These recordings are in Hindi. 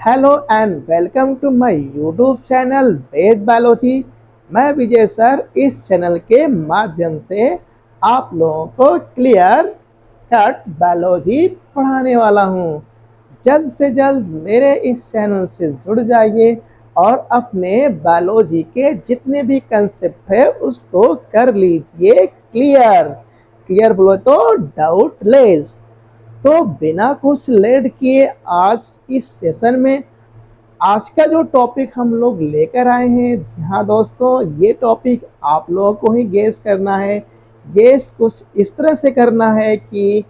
Hello and welcome to my YouTube channel Ved biology. मैं विजय सर इस चैनल के माध्यम से आप लोगों को क्लियर कट बायोलॉजी पढ़ाने वाला हूँ। जल्द से जल्द मेरे इस चैनल से जुड़ जाइए और अपने बायोलॉजी के जितने भी कंसेप्ट है उसको कर लीजिए क्लियर। क्लियर बोलो तो डाउटलेस। तो बिना कुछ लेट किए आज इस सेशन में आज का जो टॉपिक हम लोग लेकर आए हैं, हाँ दोस्तों, ये टॉपिक आप लोगों को ही गेस करना है। गेस कुछ इस तरह से करना है कि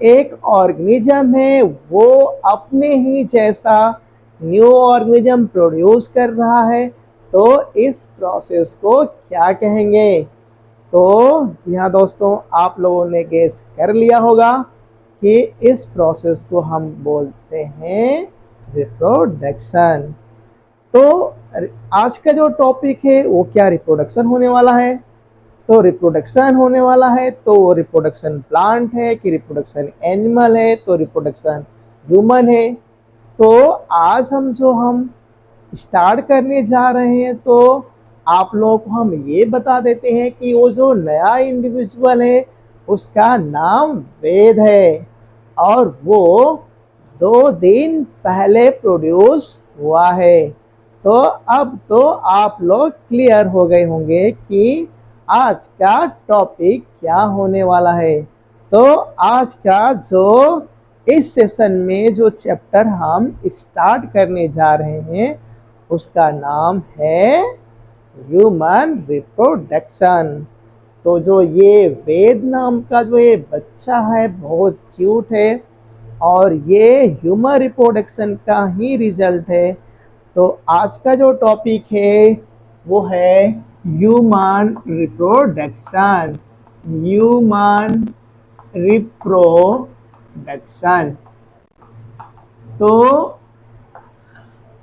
एक ऑर्गेनिज्म है, वो अपने ही जैसा न्यू ऑर्गेनिज्म प्रोड्यूस कर रहा है, तो इस प्रोसेस को क्या कहेंगे। तो जी हाँ दोस्तों, आप लोगों ने गेस कर लिया होगा कि इस प्रोसेस को हम बोलते हैं रिप्रोडक्शन। तो आज का जो टॉपिक है वो क्या रिप्रोडक्शन होने वाला है। तो रिप्रोडक्शन होने वाला है तो रिप्रोडक्शन प्लांट है कि रिप्रोडक्शन एनिमल है, तो रिप्रोडक्शन ह्यूमन है। तो आज हम स्टार्ट करने जा रहे हैं, तो आप लोगों को हम ये बता देते हैं कि वो जो नया इंडिविजुअल है उसका नाम वेद है और वो 2 दिन पहले प्रोड्यूस हुआ है। तो अब तो आप लोग क्लियर हो गए होंगे कि आज का टॉपिक क्या होने वाला है। तो आज का जो इस सेशन में जो चैप्टर हम स्टार्ट करने जा रहे हैं उसका नाम है ह्यूमन रिप्रोडक्शन। तो जो ये वेद नाम का जो ये बच्चा है बहुत क्यूट है और ये ह्यूमन रिप्रोडक्शन का ही रिजल्ट है। तो आज का जो टॉपिक है वो है ह्यूमन रिप्रोडक्शन। Human reproduction. तो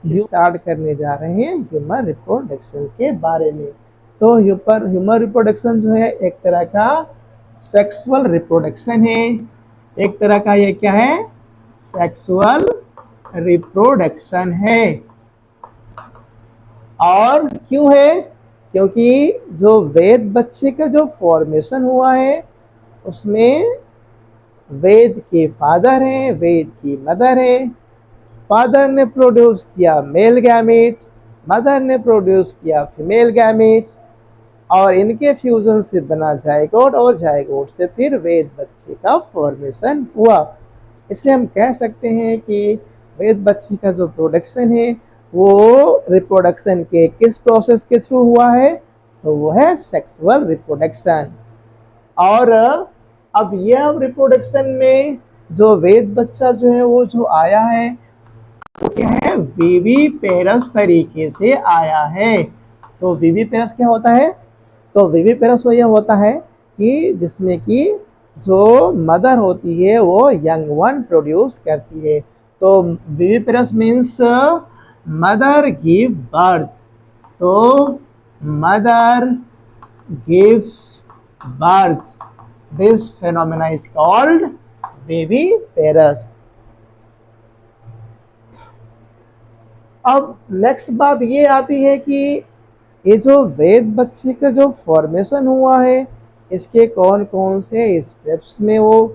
स्टार्ट करने जा रहे हैं ह्यूमन रिप्रोडक्शन के बारे में। तो ह्यूमन रिप्रोडक्शन जो है एक तरह का सेक्सुअल रिप्रोडक्शन है। एक तरह का ये क्या है, सेक्सुअल रिप्रोडक्शन है। और क्यों है, क्योंकि जो वेद बच्चे का जो फॉर्मेशन हुआ है उसमें वेद के फादर हैं, वेद की मदर है। फादर ने प्रोड्यूस किया मेल गैमेट, मदर ने प्रोड्यूस किया फीमेल गैमेट और इनके फ्यूजन से बना जायगोट और जायगोट से फिर वेद बच्चे का फॉर्मेशन हुआ। इसलिए हम कह सकते हैं कि वेद बच्चे का जो प्रोडक्शन है वो रिप्रोडक्शन के किस प्रोसेस के थ्रू हुआ है, तो वो है सेक्सुअल रिप्रोडक्शन। और अब यह रिप्रोडक्शन में जो वेद बच्चा जो है वो जो आया है वो क्या है, विविपेरस तरीके से आया है। तो विविपेरस क्या होता है, तो विविपेरस वो यह होता है कि जिसमें कि जो मदर होती है वो यंग वन प्रोड्यूस करती है। तो viviparous means mother give birth. तो mother gives birth, this phenomena is called viviparous. अब नेक्स्ट बात ये आती है कि ये जो वेद बच्चे का जो फॉर्मेशन हुआ है इसके कौन कौन से स्टेप्स में वो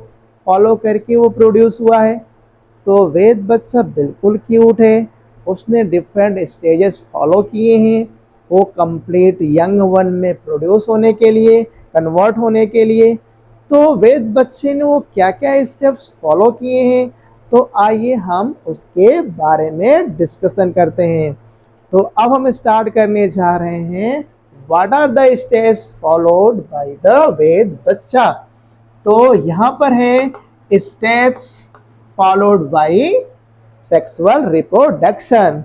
फॉलो करके वो प्रोड्यूस हुआ है। तो वेद बच्चा बिल्कुल क्यूट है, उसने डिफरेंट स्टेजेस फॉलो किए हैं वो कंप्लीट यंग वन में प्रोड्यूस होने के लिए, कन्वर्ट होने के लिए। तो वेद बच्चे ने वो क्या क्या स्टेप्स फॉलो किए हैं, तो आइए हम उसके बारे में डिस्कशन करते हैं। तो अब हम स्टार्ट करने जा रहे हैं what are the steps followed by the वेद बच्चा। तो यहाँ पर है steps followed by sexual reproduction.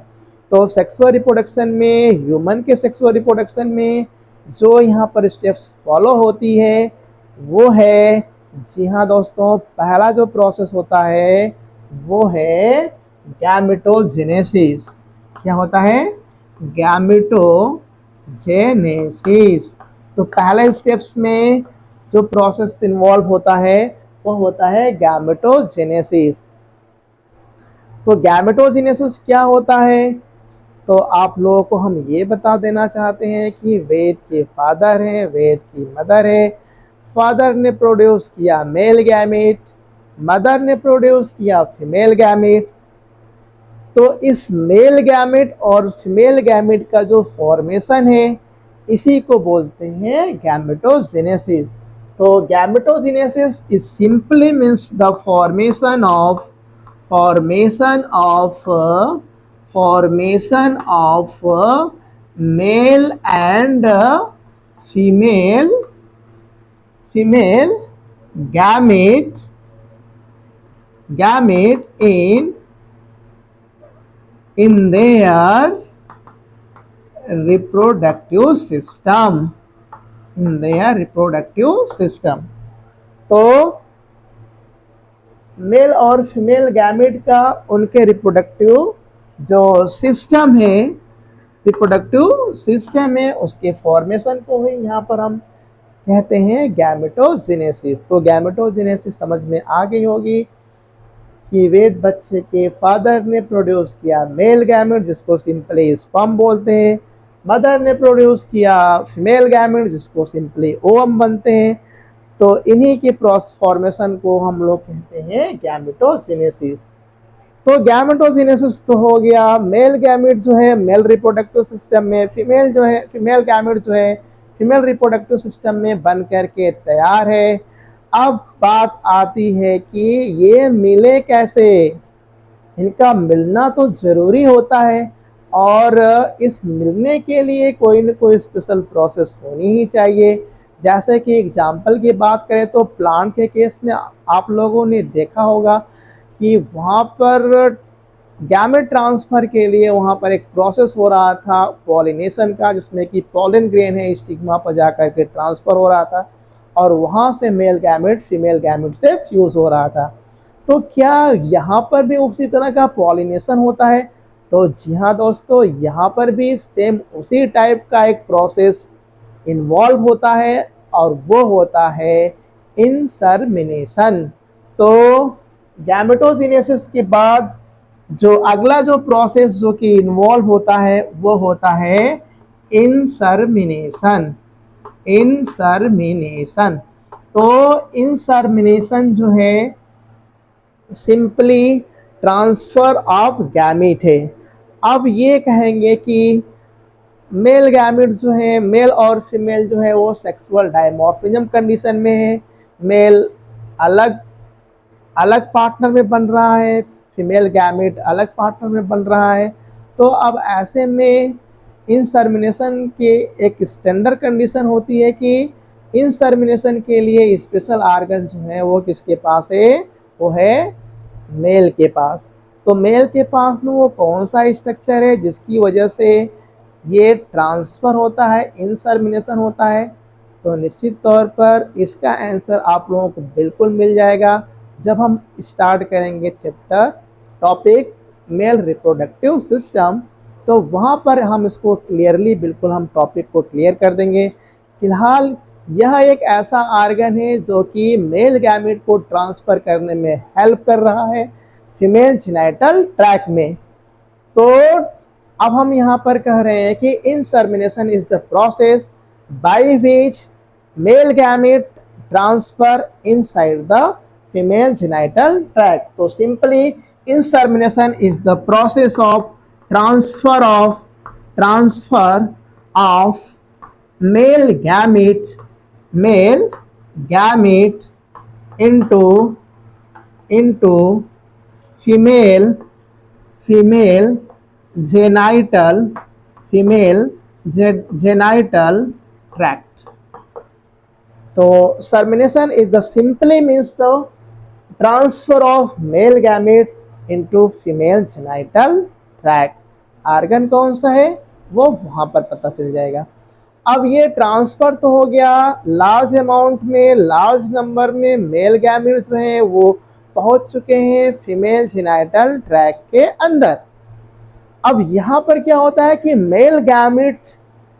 तो सेक्सुअल रिप्रोडक्शन में, ह्यूमन के सेक्सुअल रिप्रोडक्शन में जो यहाँ पर स्टेप्स फॉलो होती है वो है, जी हाँ दोस्तों, पहला जो प्रोसेस होता है वो है गैमेटोजेनेसिस। क्या होता है, गैमेटोजेनेसिस। तो पहले स्टेप्स में जो प्रोसेस इन्वॉल्व होता है वो होता है गैमेटोजेनेसिस। तो गैमेटोजेनेसिस क्या होता है, तो आप लोगों को हम ये बता देना चाहते हैं कि वेद के फादर हैं, वेद की मदर है। फादर ने प्रोड्यूस किया मेल गैमेट, मदर ने प्रोड्यूस किया फीमेल गैमेट। तो इस मेल गैमेट और फीमेल गैमेट का जो फॉर्मेशन है इसी को बोलते हैं गैमेटोजेनेसिस। तो gametogenesis is simply means the formation of male and female gamete in their reproductive system, तो मेल और फीमेल गैमेट का उनके रिप्रोडक्टिव जो सिस्टम है उसके फॉर्मेशन को ही यहाँ पर हम कहते हैं गैमेटोजेनेसिस। तो गैमेटोजेनेसिस समझ में आ गई होगी कि वेद बच्चे के फादर ने प्रोड्यूस किया मेल गैमेट जिसको सिंपली स्पर्म बोलते हैं, मदर ने प्रोड्यूस किया फीमेल गैमेट जिसको सिंपली ओवम बनते हैं। तो इन्हीं के फॉर्मेशन को हम लोग कहते हैं गैमेटोजेनेसिस। तो गैमेटोजेनेसिस तो हो गया, मेल गैमेट जो है मेल रिप्रोडक्टिव सिस्टम में, फीमेल गैमेट जो है फीमेल रिप्रोडक्टिव सिस्टम में बन करके तैयार है। अब बात आती है कि ये मिले कैसे, इनका मिलना तो जरूरी होता है और इस मिलने के लिए कोई न कोई स्पेशल प्रोसेस होनी ही चाहिए। जैसे कि एग्जाम्पल की बात करें तो प्लांट के केस में आप लोगों ने देखा होगा कि वहाँ पर गैमेट ट्रांसफर के लिए वहाँ पर एक प्रोसेस हो रहा था पॉलिनेशन का, जिसमें कि पॉलन ग्रेन है स्टिग्मा पर जाकर के ट्रांसफर हो रहा था और वहाँ से मेल गैमेट फीमेल गैमेट से फ्यूज हो रहा था। तो क्या यहाँ पर भी उसी तरह का पॉलिनेशन होता है? तो जी हाँ दोस्तों, यहाँ पर भी सेम उसी टाइप का एक प्रोसेस इन्वॉल्व होता है और वो होता है इंसर्मिनेशन। तो गैमेटोजेनेसिस के बाद जो अगला जो प्रोसेस जो कि इन्वॉल्व होता है वो होता है इंसर्मिनेशन। तो इंसर्मिनेशन जो है सिंपली ट्रांसफर ऑफ गैमेट है। अब ये कहेंगे कि मेल गैमेट जो है, मेल और फीमेल जो है वो सेक्सुअल डायमॉर्फिज्म कंडीशन में है। मेल अलग अलग पार्टनर में बन रहा है, फीमेल गैमेट अलग पार्टनर में बन रहा है। तो अब ऐसे में इंसर्मिनेशन के एक स्टैंडर्ड कंडीशन होती है कि इंसर्मिनेशन के लिए स्पेशल आर्गन जो है वो किसके पास है, वो है मेल के पास। तो मेल के पास में वो कौन सा स्ट्रक्चर है जिसकी वजह से ये ट्रांसफ़र होता है, इंसर्मिनेशन होता है? तो निश्चित तौर पर इसका आंसर आप लोगों को बिल्कुल मिल जाएगा जब हम स्टार्ट करेंगे chapter topic male reproductive system. तो वहाँ पर हम इसको क्लियरली बिल्कुल हम टॉपिक को क्लियर कर देंगे। फिलहाल यह एक ऐसा आर्गन है जो कि मेल गैमेट को ट्रांसफ़र करने में हेल्प कर रहा है फीमेल जेनिटल ट्रैक्ट में। तो अब हम यहाँ पर कह रहे हैं कि insemination is the process by which male gamete transfer inside the female genital tract. तो simply insemination is the process of transfer of male gamete into female genital tract। तो semination is the simply means the transfer of male gamete into female genital tract. Organ कौन सा है वो वहां पर पता चल जाएगा। अब ये ट्रांसफर तो हो गया, लार्ज अमाउंट में, लार्ज नंबर में मेल गैमेट जो है वो पहुंच चुके हैं फीमेल जेनिटल ट्रैक्ट के अंदर। अब यहाँ पर क्या होता है कि मेल गैमेट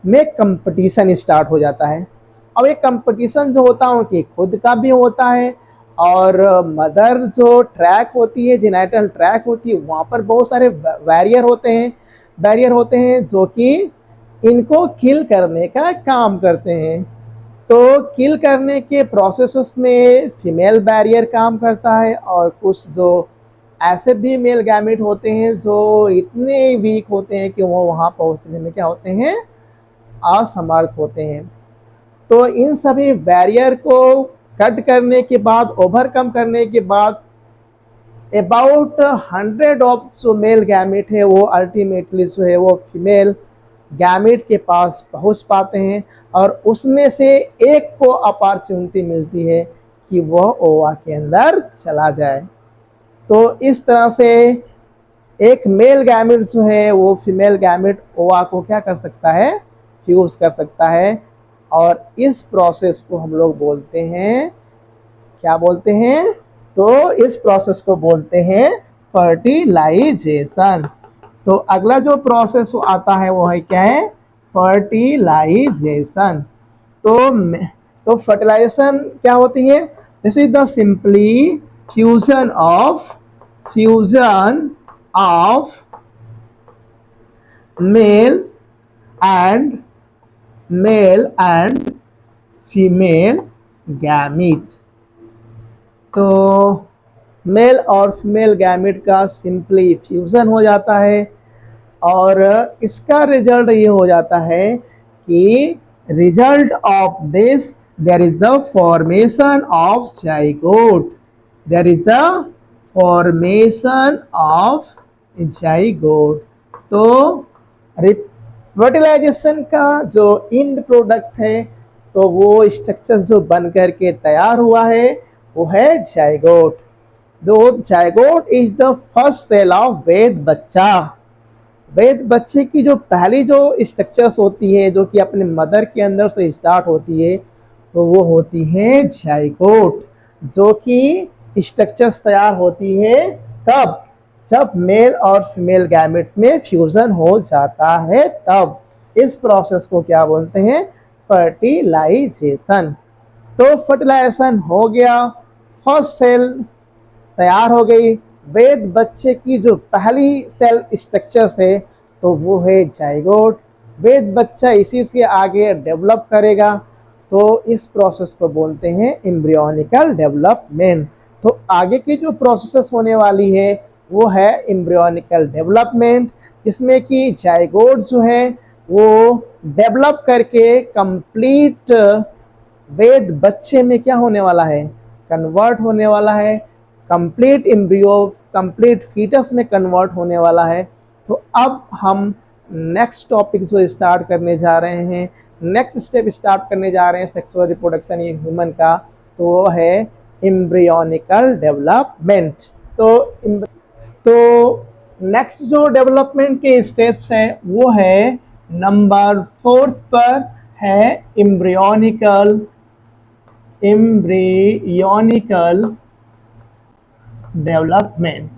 में कंपटीशन स्टार्ट हो जाता है। अब एक कंपटीशन जो होता है उनकी खुद का भी होता है और मदर जो ट्रैक होती है, जेनाइटल ट्रैक होती है, वहाँ पर बहुत सारे बैरियर होते हैं जो कि इनको किल करने का काम करते हैं। तो किल करने के प्रोसेस में फीमेल बैरियर काम करता है, और कुछ जो ऐसे भी मेल गैमेट होते हैं जो इतने वीक होते हैं कि वो वहाँ पहुँचने में क्या होते हैं, असमर्थ होते हैं। तो इन सभी बैरियर को कट करने के बाद, ओवरकम करने के बाद, अबाउट 100 ऑफ जो मेल गैमेट है वो अल्टीमेटली जो है वो फीमेल गैमेट के पास पहुंच पाते हैं, और उसमें से एक को अपॉर्चुनिटी मिलती है कि वह ओवा के अंदर चला जाए। तो इस तरह से एक मेल गैमेट जो है वो फीमेल गैमेट ओवा को क्या कर सकता है, फ्यूज कर सकता है। और इस प्रोसेस को हम लोग बोलते हैं, क्या बोलते हैं, तो इस प्रोसेस को बोलते हैं फर्टिलाइजेशन। तो अगला जो प्रोसेस आता है वो है क्या है, फर्टिलाइजेशन। तो फर्टिलाइजेशन क्या होती है, this is the simply fusion of male and female gamete. तो मेल और फीमेल गैमेट का सिंपली फ्यूजन हो जाता है, और इसका रिजल्ट ये हो जाता है कि result of this there is the formation of zygote. There is the formation of zygote. तो फर्टिलाइजेशन का जो इंड प्रोडक्ट है, तो वो स्ट्रक्चर जो बन करके तैयार हुआ है वो है जाइगोट। दो zygote is the first cell of वेद बच्चा। वेद बच्चे की जो पहली जो स्ट्रक्चर्स होती है, जो कि अपने मदर के अंदर से स्टार्ट होती है, तो वो होती है जाइगोट, जो कि स्ट्रक्चर्स तैयार होती है तब जब मेल और फीमेल गैमेट में फ्यूजन हो जाता है। तब इस प्रोसेस को क्या बोलते हैं, फर्टिलाइजेशन। तो फर्टिलाइजेशन हो गया, फर्स्ट सेल तैयार हो गई, वेद बच्चे की जो पहली सेल स्ट्रक्चर है तो वो है जाइगोट। वेद बच्चा इसी से आगे डेवलप करेगा, तो इस प्रोसेस को बोलते हैं एम्ब्रियोनिकल डेवलपमेंट। तो आगे की जो प्रोसेस होने वाली है वो है एम्ब्रियोनिकल डेवलपमेंट, जिसमें कि जाइगोट जो है वो डेवलप करके कंप्लीट वेद बच्चे में क्या होने वाला है, कन्वर्ट होने वाला है, कंप्लीट एम्ब्रियो, कंप्लीट फीटस में कन्वर्ट होने वाला है। तो अब हम नेक्स्ट टॉपिक जो स्टार्ट करने जा रहे हैं, नेक्स्ट स्टेप स्टार्ट करने जा रहे हैं सेक्सुअल रिप्रोडक्शन ये ह्यूमन का, तो वो है एम्ब्रियोनिकल डेवलपमेंट। तो नेक्स्ट जो डेवलपमेंट के स्टेप्स हैं वो है नंबर 4 पर है एम्ब्रियोनिकल डेवलपमेंट।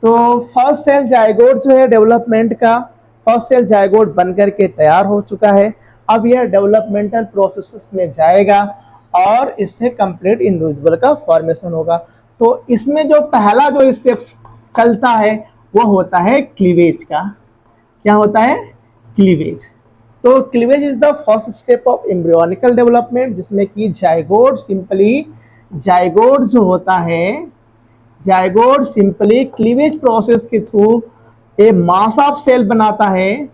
तो फर्स्ट सेल जाइगोट जो है डेवलपमेंट का, फर्स्ट सेल जाइगोट बनकर के तैयार हो चुका है। अब यह डेवलपमेंटल प्रोसेस में जाएगा और इससे कंप्लीट इंडिविजुअल का फॉर्मेशन होगा। तो इसमें जो पहला जो स्टेप चलता है वो होता है क्लीवेज का। क्या होता है, क्लीवेज। तो cleavage is the first step of embryonical development, जिसमें कि जाइगोट सिंपली, जाइगोट जो होता है, जाइगोट सिंपली क्लीवेज प्रोसेस के through a mass of cell बनाता है,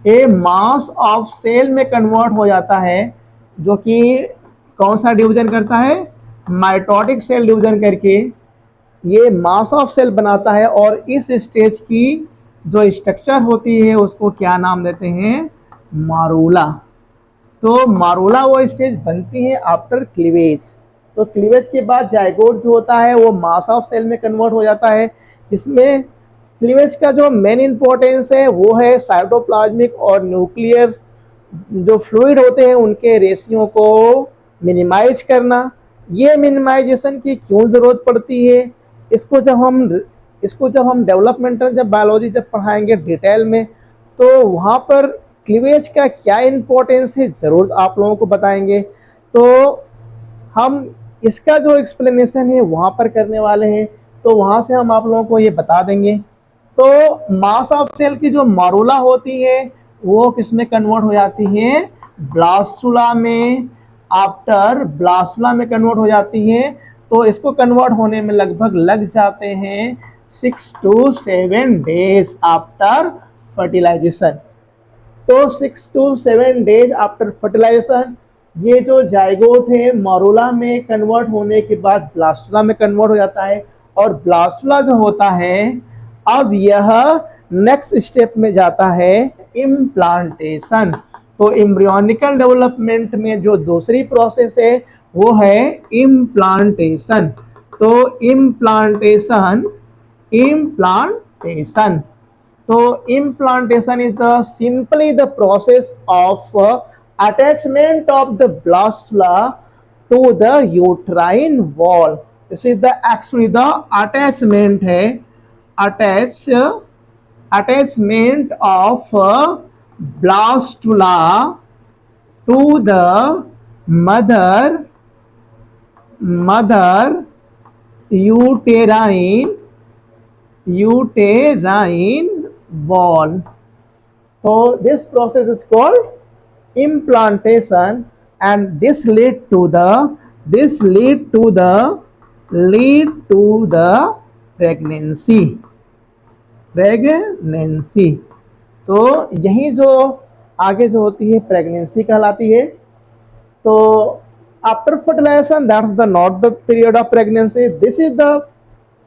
ए मास ऑफ सेल में कन्वर्ट हो जाता है, जो कि कौन सा डिवीजन करता है, माइटोटिक सेल डिवीजन करके ये मास ऑफ सेल बनाता है। और इस स्टेज की जो स्ट्रक्चर होती है उसको क्या नाम देते हैं, मारूला। तो मारूला वो स्टेज बनती है आफ्टर क्लीवेज। तो क्लीवेज के बाद जाइगोट जो होता है वो मास ऑफ सेल में कन्वर्ट हो जाता है। इसमें क्लीवेज का जो मेन इंपॉर्टेंस है वो है साइटोप्लाज्मिक और न्यूक्लियर जो फ्लूइड होते हैं उनके रेशियो को मिनिमाइज करना। ये मिनिमाइजेशन की क्यों ज़रूरत पड़ती है, इसको जब हम डेवलपमेंटल जब बायोलॉजी जब पढ़ाएंगे डिटेल में, तो वहाँ पर क्लीवेज का क्या इंपॉर्टेंस है ज़रूर आप लोगों को बताएंगे। तो हम इसका जो एक्सप्लेनेशन है वहाँ पर करने वाले हैं, तो वहाँ से हम आप लोगों को ये बता देंगे। तो मास ऑफ सेल की जो मॉरूला होती है वो किस में कन्वर्ट हो जाती है, ब्लास्टुला में। आफ्टर ब्लास्टुला में कन्वर्ट हो जाती है, तो इसको कन्वर्ट होने में लगभग लग जाते हैं 6 to 7 डेज आफ्टर फर्टिलाइजेशन। तो 6 to 7 डेज आफ्टर फर्टिलाइजेशन ये जो जाइगोट है मॉरूला में कन्वर्ट होने के बाद ब्लास्टुला में कन्वर्ट हो जाता है, और ब्लास्टुला जो होता है अब यह नेक्स्ट स्टेप में जाता है इम्प्लांटेशन। तो एम्ब्रियोनिकल डेवलपमेंट में जो दूसरी प्रोसेस है वो है इम्प्लांटेशन। तो इम्प्लांटेशन तो implantation is the simply the process of attachment of the blastula to the uterine wall. This is the actually the attachment है, attachment of blastula to the mother uterine wall. So this process is called implantation, and this lead to the pregnancy। तो यही जो आगे जो होती है प्रेगनेंसी कहलाती है। तो after fertilisation that's the not the period of pregnancy,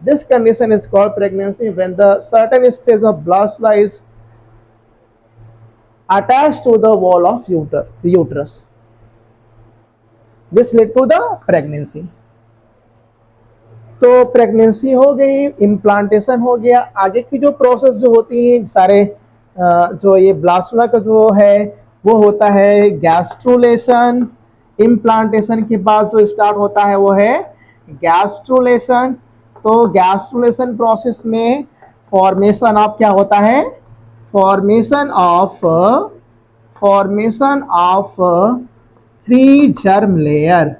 this condition is called pregnancy when the certain stage of blastula is attached to the wall of uterus. This lead to the pregnancy। तो प्रेगनेंसी हो गई, इम्प्लांटेशन हो गया। आगे की जो प्रोसेस जो होती है सारे जो ये ब्लास्टुला का जो है वो होता है गैस्ट्रुलेशन। इम्प्लांटेशन के बाद जो स्टार्ट होता है वो है गैस्ट्रुलेशन। तो गैस्ट्रुलेशन प्रोसेस में फॉर्मेशन ऑफ क्या होता है, formation of 3 germ layer,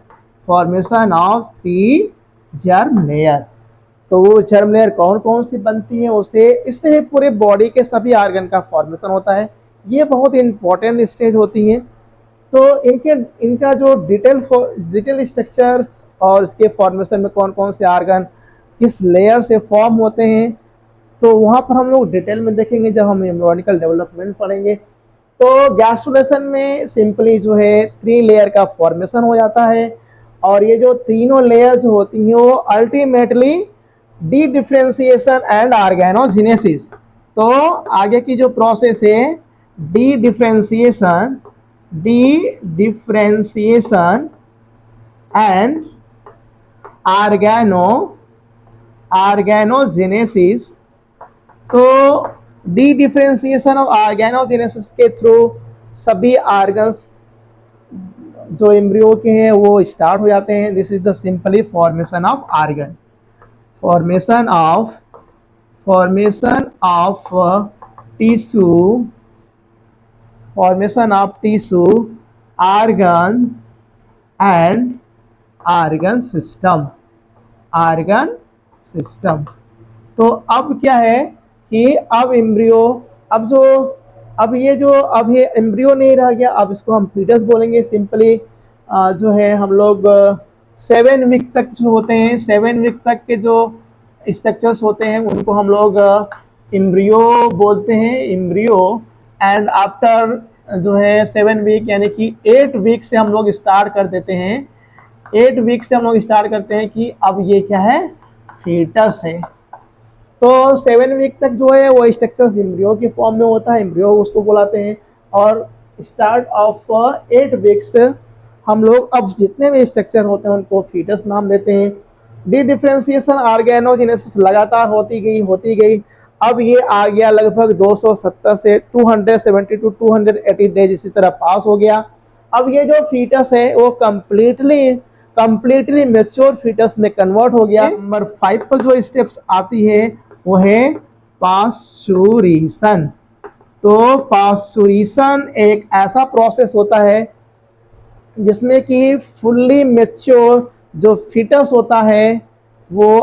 germ layer. तो वो जर्म लेयर कौन कौन सी बनती है, उसे इससे पूरे बॉडी के सभी ऑर्गन का फॉर्मेशन होता है। ये बहुत इंपॉर्टेंट स्टेज होती है। तो इनका जो डिटेल स्ट्रक्चर और इसके फॉर्मेशन में कौन कौन से ऑर्गन किस लेयर से फॉर्म होते हैं, तो वहाँ पर हम लोग डिटेल में देखेंगे जब हम एम्ब्रियोनिकल डेवलपमेंट पढ़ेंगे। तो गैस्ट्रुलेशन में सिंपली जो है 3 लेयर का फॉर्मेशन हो जाता है, और ये जो तीनों लेयर्स होती हैं वो ultimately D differentiation and organogenesis. तो आगे की जो प्रोसेस है डी डिफ्रेंशिएशन एंड ऑर्गेनोजेनेसिस। तो डी डिफ्रेंशिएशन ऑफ ऑर्गेनोजेनेसिस के थ्रू सभी ऑर्गन्स जो एम्ब्रियो के हैं वो स्टार्ट हो जाते हैं। This is the simply formation of organ, formation of tissue, organ and organ system. तो अब क्या है कि अब एम्ब्रियो अब ये एम्ब्रियो नहीं रह गया, अब इसको हम फीटस बोलेंगे सिंपली। जो है हम लोग 7 वीक तक जो होते हैं, 7 वीक तक के जो स्ट्रक्चर्स होते हैं उनको हम लोग एम्ब्रियो बोलते हैं, एम्ब्रियो। एंड आफ्टर जो है 7 वीक यानी कि 8 वीक से हम लोग स्टार्ट कर देते हैं, 8 वीक से हम लोग स्टार्ट करते हैं कि अब ये क्या है, फीटस है। तो 7 वीक तक जो है वो स्ट्रक्चर एम्ब्रियो के फॉर्म में होता है, एम्ब्रियो उसको बुलाते हैं। और स्टार्ट ऑफ 8 वीक्स हम लोग अब जितने भी स्ट्रक्चर होते हैं उनको फीटस नाम देते हैं। डी डिफ्रेंशिएशन ऑर्गेनोजेनेसिस लगातार होती गई। अब ये आ गया लगभग 270 से 270 टू 280 डेज इसी तरह पास हो गया। अब ये जो फीटस है वो कंप्लीटली मैच्योर फीटस में कन्वर्ट हो गया। नंबर 5 पर जो स्टेप्स आती है वो है पास्चुरेशन। तो पास्चुरेशन एक ऐसा प्रोसेस होता है जिसमें कि फुल्ली मैच्योर जो फीटस होता है वो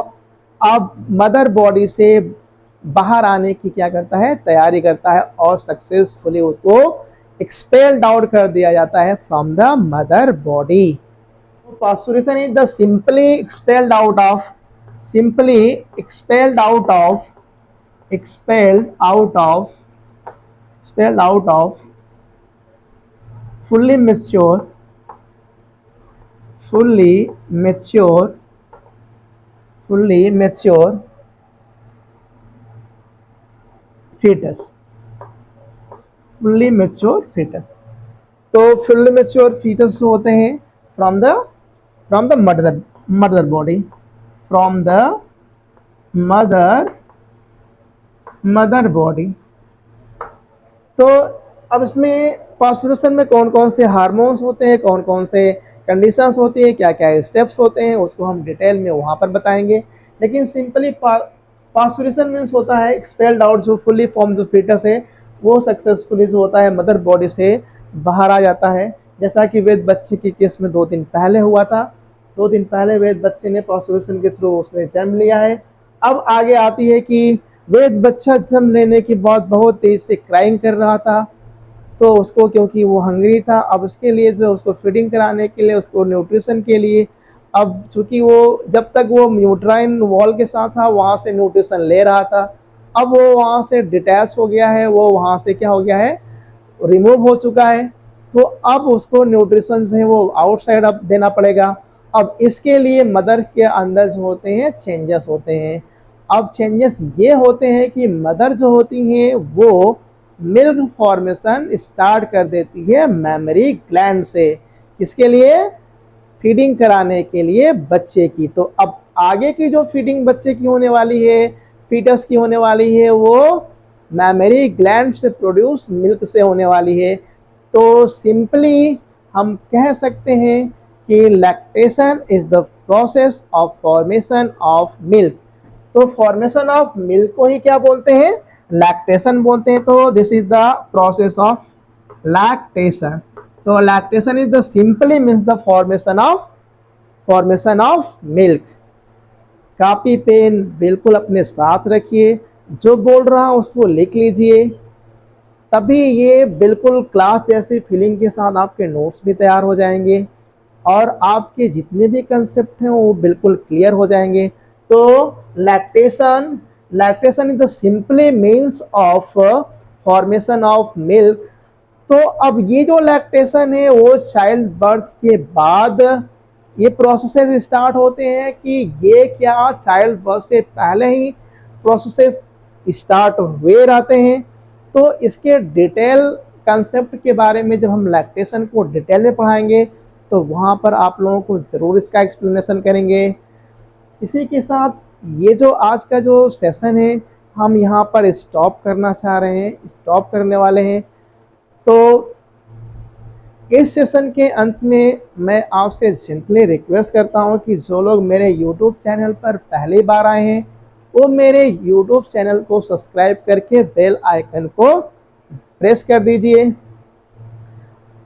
अब मदर बॉडी से बाहर आने की क्या करता है, तैयारी करता है और सक्सेसफुली उसको एक्सपेल्ड आउट कर दिया जाता है from the mother body. Pasteurization is the simply expelled out of simply expelled out of expelled out of expelled out of fully mature fully mature fully mature fetus fully mature fetus। तो fully mature fetus होते हैं from the mother body from the mother body. तो अब इसमें पास्चुरेशन में कौन कौन से हार्मोन्स होते हैं, कौन कौन से कंडीशंस होती है, क्या क्या स्टेप्स होते हैं, उसको हम डिटेल में वहाँ पर बताएंगे। लेकिन सिंपली पास्चुरेशन मीन्स होता है एक्सपेल्ड आउट, जो फुल्ली फॉर्म जो फीटस है वो सक्सेसफुली जो होता है मदर बॉडी से बाहर आ जाता है। जैसा कि वेद बच्चे के केस में 2 दिन पहले हुआ था। 2 दिन पहले वेद बच्चे ने पास्चुरेशन के थ्रू उसने जन्म लिया है। अब आगे आती है कि वेद बच्चा जन्म लेने के बाद बहुत तेज से क्राइंग कर रहा था, तो उसको क्योंकि वो हंग्री था, अब उसके लिए जो उसको फीडिंग कराने के लिए, उसको न्यूट्रिशन के लिए, अब चूंकि वो जब तक वो यूट्राइन वॉल के साथ था वहाँ से न्यूट्रिशन ले रहा था, अब वो वहाँ से डिटैच हो गया है, वो वहाँ से क्या हो गया है, रिमूव हो चुका है। तो अब उसको न्यूट्रिशन जो है वो आउटसाइड अब देना पड़ेगा। अब इसके लिए मदर के अंदर जो होते हैं चेंजेस होते हैं। अब चेंजेस ये होते हैं कि मदर जो होती हैं वो मिल्क फॉर्मेशन स्टार्ट कर देती है मेमरी ग्लैंड से। किसके लिए? फीडिंग कराने के लिए बच्चे की। तो अब आगे की जो फीडिंग बच्चे की होने वाली है, फीटस की होने वाली है, वो मेमरी ग्लैंड से प्रोड्यूस मिल्क से होने वाली है। तो सिंपली हम कह सकते हैं कि lactation is the process of formation of milk. तो फॉर्मेशन ऑफ मिल्क को ही क्या बोलते हैं? लैक्टेशन बोलते हैं। तो this is the process of lactation. तो lactation is the simply means the formation of milk. Copy pen बिल्कुल अपने साथ रखिए, जो बोल रहा हूं उसको लिख लीजिए, तभी ये बिल्कुल क्लास जैसी फीलिंग के साथ आपके नोट्स भी तैयार हो जाएंगे और आपके जितने भी कंसेप्ट हैं वो बिल्कुल क्लियर हो जाएंगे। तो lactation is the simply means of formation of milk. तो अब ये जो लैक्टेशन है वो चाइल्ड बर्थ के बाद ये प्रोसेसेस स्टार्ट होते हैं कि ये क्या चाइल्ड बर्थ से पहले ही प्रोसेसेस स्टार्ट हुए रहते हैं। तो इसके डिटेल कंसेप्ट के बारे में जब हम लैक्टेशन को डिटेल में पढ़ाएंगे तो वहाँ पर आप लोगों को ज़रूर इसका एक्सप्लेनेशन करेंगे। इसी के साथ ये जो आज का जो सेशन है हम यहाँ पर स्टॉप करना चाह रहे हैं, स्टॉप करने वाले हैं। तो इस सेशन के अंत में मैं आपसे जेंटली रिक्वेस्ट करता हूँ कि जो लोग मेरे YouTube चैनल पर पहली बार आए हैं वो मेरे YouTube चैनल को सब्सक्राइब करके बेल आइकन को प्रेस कर दीजिए।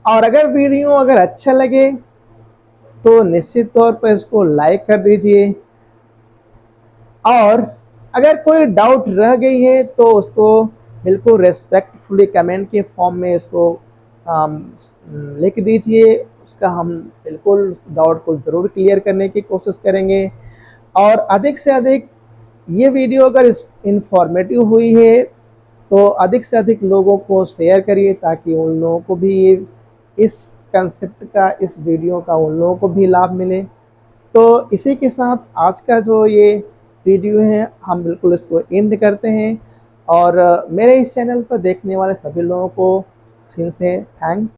और अगर वीडियो अच्छा लगे तो निश्चित तौर पर इसको लाइक कर दीजिए। और अगर कोई डाउट रह गई है तो उसको बिल्कुल रेस्पेक्टफुली कमेंट के फॉर्म में इसको लिख दीजिए। उसका हम बिल्कुल डाउट को ज़रूर क्लियर करने की कोशिश करेंगे। और अधिक से अधिक ये वीडियो अगर इंफॉर्मेटिव हुई है तो अधिक से अधिक लोगों को शेयर करिए ताकि उन लोगों को भी इस कंसेप्ट का, इस वीडियो का उन लोगों को भी लाभ मिले। तो इसी के साथ आज का जो ये वीडियो है हम बिल्कुल इसको एंड करते हैं। और मेरे इस चैनल पर देखने वाले सभी लोगों को फिर से थैंक्स।